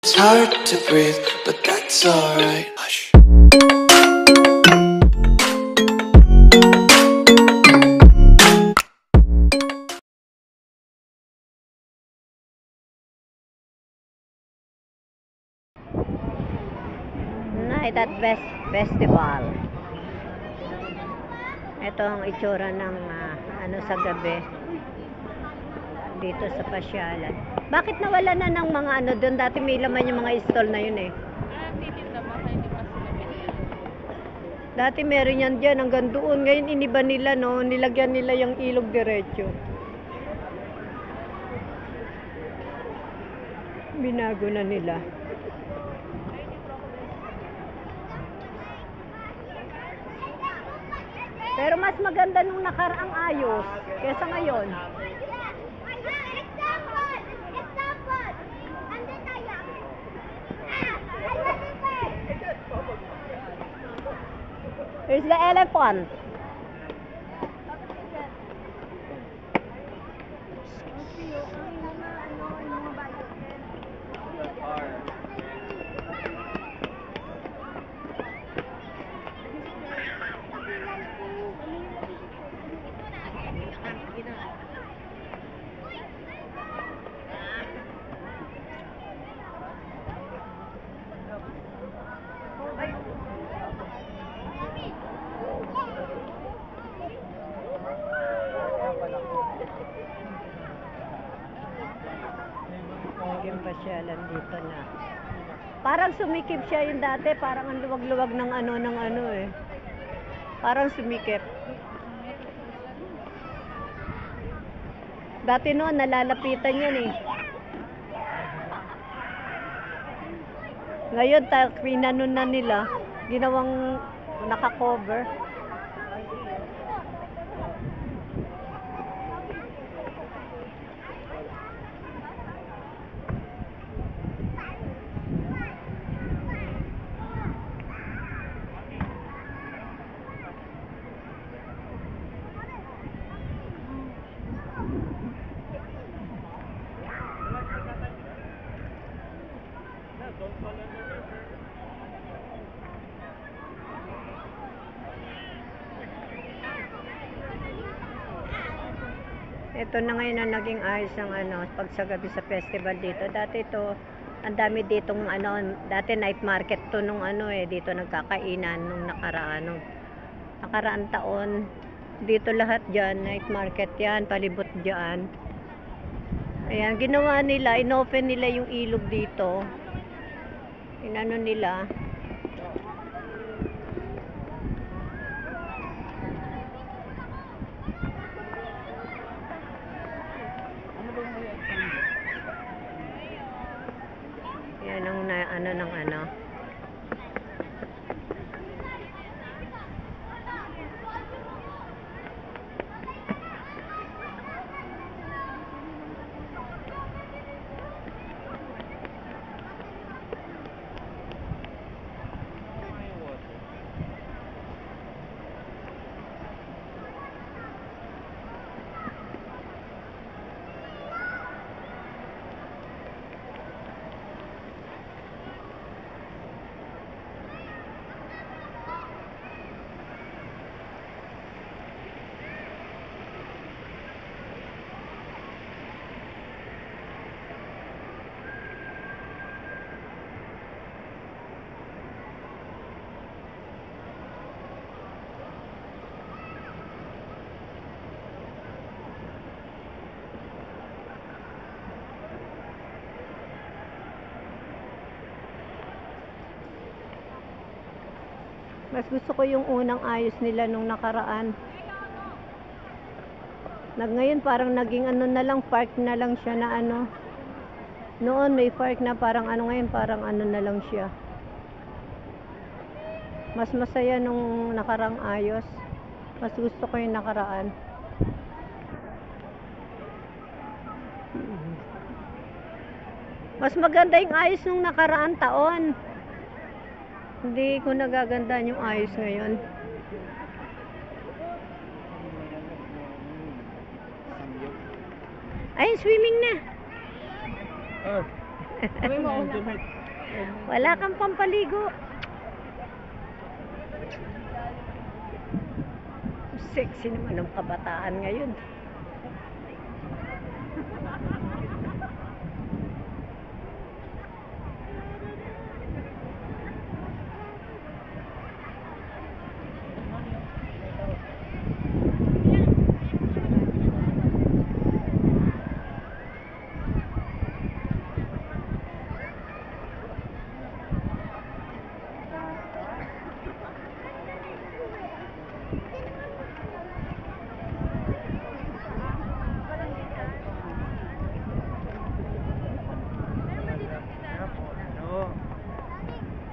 It's hard to breathe, but that's alright. Hush. Night at Festival. Ito ang itsura ng sa gabi dito sa pasyalan. Bakit nawala na ng mga doon? Dati may laman yung mga stall na yun eh. Titinda ba? Hindi pa sila binili. Dati meron yan dyan hanggang doon. Ngayon iniba nila, no? Nilagyan nila yung ilog diretso. Binago na nila. Pero mas maganda nung nakaraang ayos kesa ngayon. Here's the elephant. Yung pasyalan dito na. Parang sumikip siya yung dati, parang ang luwag-luwag ng ano eh. Parang sumikip. Dati noon nalalapitan yan eh. Ngayon pinanon na nila, ginawang naka-cover. Ito na ngayon ang naging ayos ng pagsagabi sa festival dito. Dati ito, ang dami ditong dati night market to nung dito nagkakainan nung nakaraan taon. Dito lahat diyan, night market 'yan, palibot diyan. Ayan, ginawa nila, inopen nila yung ilog dito. Inano nila. Yan ang Mas gusto ko yung unang ayos nila nung nakaraan. Ngayon parang naging na lang, park na lang siya na Noon may park na parang ngayon parang na lang siya. Mas masaya nung nakarang ayos. Mas gusto ko yung nakaraan. Mas maganda yung ayos nung nakaraan taon. Hindi ko nagagandaan yung ayos ngayon. Ay, swimming na. Sabi mo, una. Wala kang pampaligo. Sexy naman ng kabataan ngayon.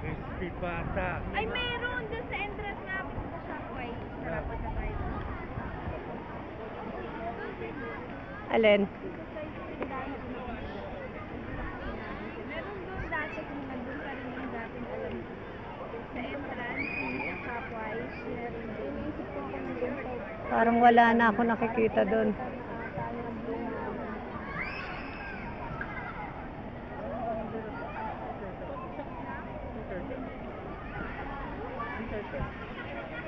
Crispy pata. Ay, meron dun sa entrance na sa Shopway. Dapat na tayo. Alin? Meron dun dati kung nandun ka rin yung dati alam mo. Sa entrance, sa Shopway. Meron dun. Inisip ko ako nandun sa Parang wala na ako nakikita doon.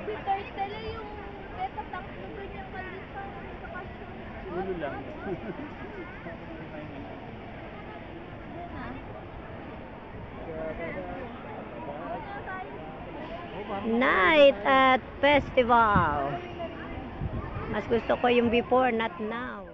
Si Turtle yung beta tank na ganyan kalita. Saka Ulo lang. Night at festival. Mas gusto ko yung before, not now.